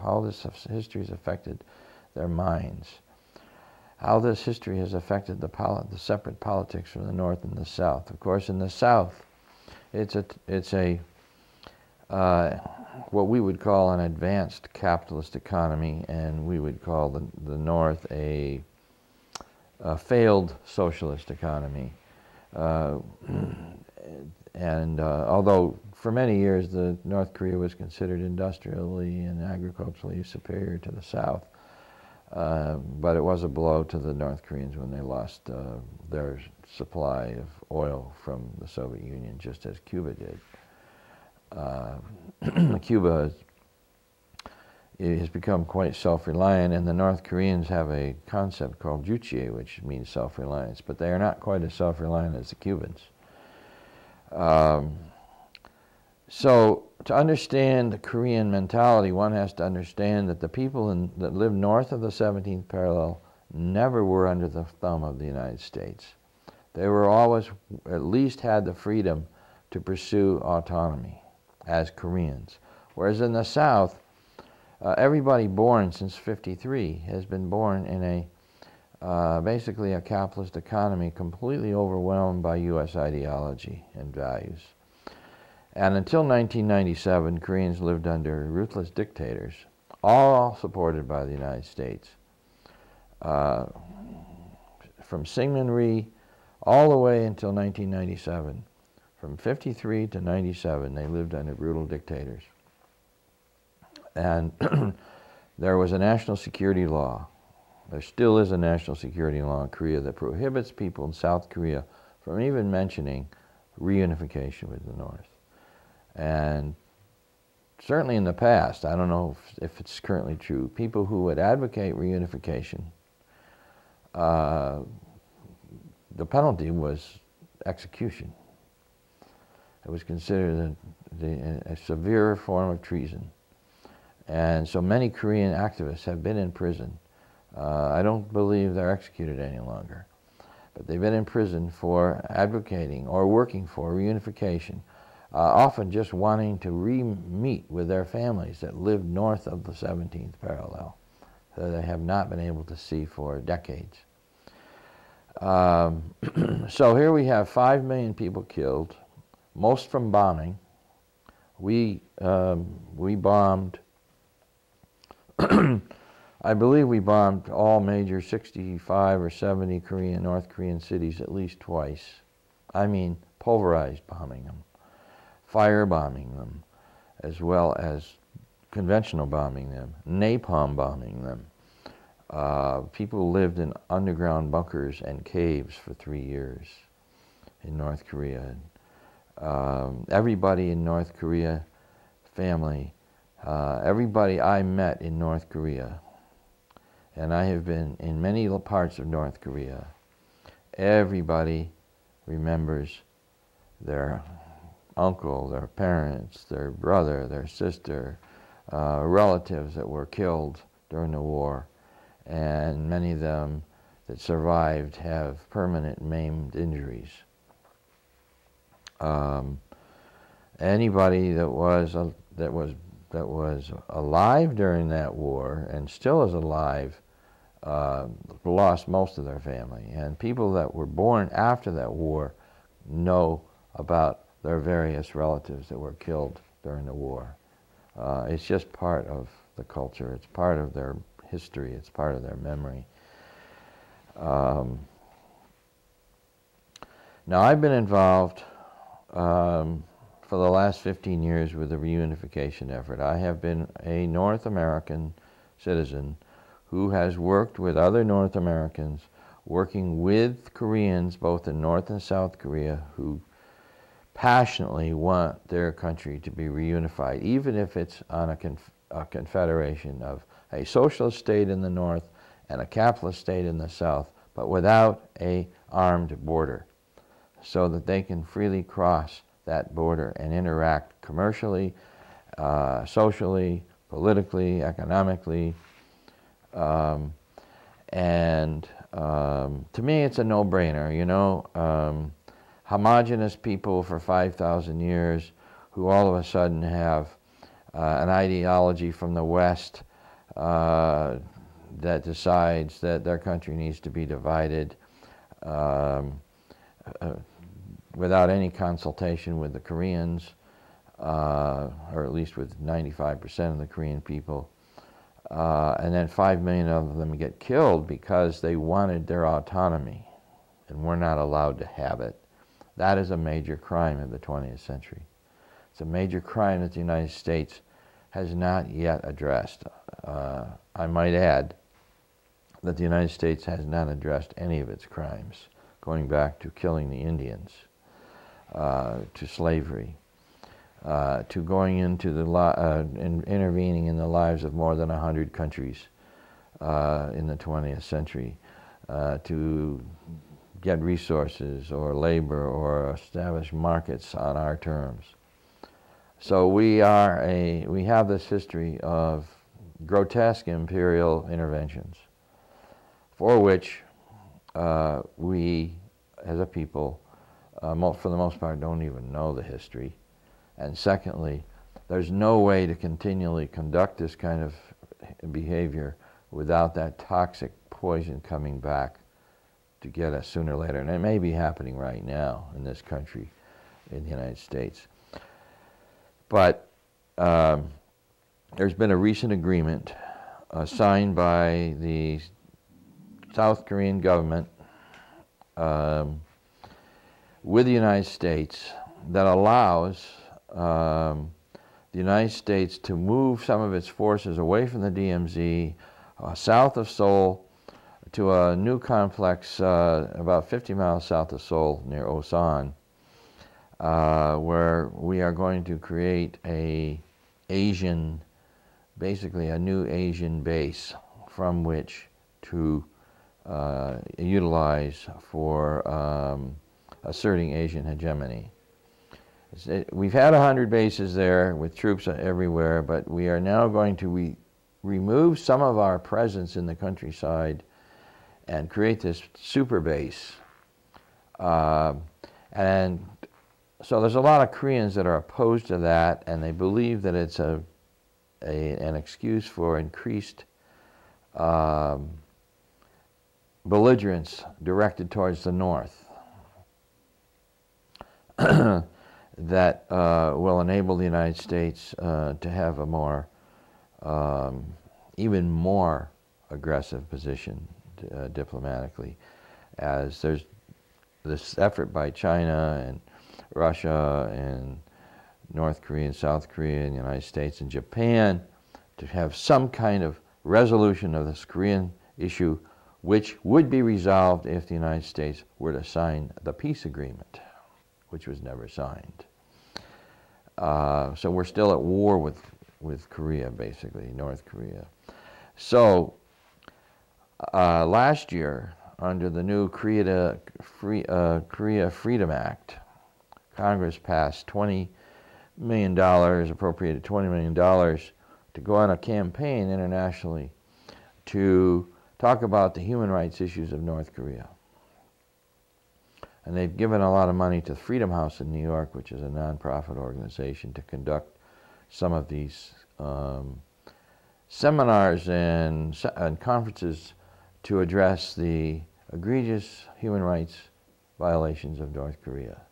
how this history has affected their minds, how this history has affected the separate politics from the North and the South. Of course, in the South, it's what we would call an advanced capitalist economy, and we would call the North a failed socialist economy. Although for many years North Korea was considered industrially and agriculturally superior to the South, but it was a blow to the North Koreans when they lost their supply of oil from the Soviet Union, just as Cuba did. Cuba has become quite self-reliant, and the North Koreans have a concept called juche, which means self-reliance, but they are not quite as self-reliant as the Cubans. So to understand the Korean mentality, one has to understand that the people that live north of the 17th parallel never were under the thumb of the United States. They were always, at least had the freedom to pursue autonomy as Koreans. Whereas in the South, everybody born since '53 has been born in basically a capitalist economy completely overwhelmed by U.S. ideology and values. And until 1997, Koreans lived under ruthless dictators, all supported by the United States. From Syngman Rhee all the way until 1997, from '53 to '97, they lived under brutal dictators. And there was a national security law. There still is a national security law in Korea that prohibits people in South Korea from even mentioning reunification with the North. And certainly in the past, I don't know if it's currently true, people who would advocate reunification, the penalty was execution. It was considered a severe form of treason. And so many Korean activists have been in prison. I don't believe they're executed any longer, but they've been in prison for advocating or working for reunification, often just wanting to re-meet with their families that lived north of the 17th parallel, that they have not been able to see for decades. So here we have 5 million people killed, most from bombing. We bombed, I believe we bombed all major 65 or 70 North Korean cities at least twice. I mean, pulverized bombing them, fire bombing them, as well as conventional bombing them, napalm bombing them. People lived in underground bunkers and caves for 3 years in North Korea. Everybody in North Korea, family, everybody I met in North Korea, and I have been in many parts of North Korea, everybody remembers their uncle, their parents, their brother, their sister, relatives that were killed during the war, and many of them that survived have permanent maimed injuries. Anybody that was alive during that war and still is alive lost most of their family, and people that were born after that war know about their various relatives that were killed during the war. It's just part of the culture. It's part of their history. It's part of their memory. Now, I've been involved for the last 15 years with the reunification effort. I have been a North American citizen who has worked with other North Americans, working with Koreans both in North and South Korea who passionately want their country to be reunified, even if it's on a confederation of a socialist state in the North and a capitalist state in the South, but without an armed border, so that they can freely cross that border and interact commercially, socially, politically, economically. To me, it's a no-brainer, you know. Homogenous people for 5,000 years who all of a sudden have an ideology from the West that decides that their country needs to be divided without any consultation with the Koreans, or at least with 95% of the Korean people. And then 5 million of them get killed because they wanted their autonomy and were not allowed to have it. That is a major crime of the 20th century. It's a major crime that the United States has not yet addressed. I might add that the United States has not addressed any of its crimes, going back to killing the Indians, to slavery, to going into the intervening in the lives of more than 100 countries in the 20th century, to get resources or labor or establish markets on our terms. So we have this history of grotesque imperial interventions, for which we, as a people, for the most part, don't even know the history. And secondly, there's no way to continually conduct this kind of behavior without that toxic poison coming back to get us sooner or later. And it may be happening right now in this country, in the United States. But there's been a recent agreement signed by the South Korean government with the United States that allows the United States to move some of its forces away from the DMZ, south of Seoul, to a new complex about 50 miles south of Seoul near Osan, where we are going to create basically a new Asian base from which to utilize for asserting Asian hegemony. We've had 100 bases there with troops everywhere, but we are now going to remove some of our presence in the countryside and create this super base. And so there's a lot of Koreans that are opposed to that, and they believe that it's an excuse for increased belligerence directed towards the north that will enable the United States to have a more, even more aggressive position diplomatically, as there's this effort by China and Russia and North Korea and South Korea and the United States and Japan to have some kind of resolution of this Korean issue, which would be resolved if the United States were to sign the peace agreement, which was never signed. So we're still at war with Korea, basically, North Korea. So last year, under the new Korea Freedom Act, Congress passed $20 million, appropriated $20 million to go on a campaign internationally to talk about the human rights issues of North Korea. And they've given a lot of money to Freedom House in New York, which is a nonprofit organization, to conduct some of these seminars and conferences to address the egregious human rights violations of North Korea.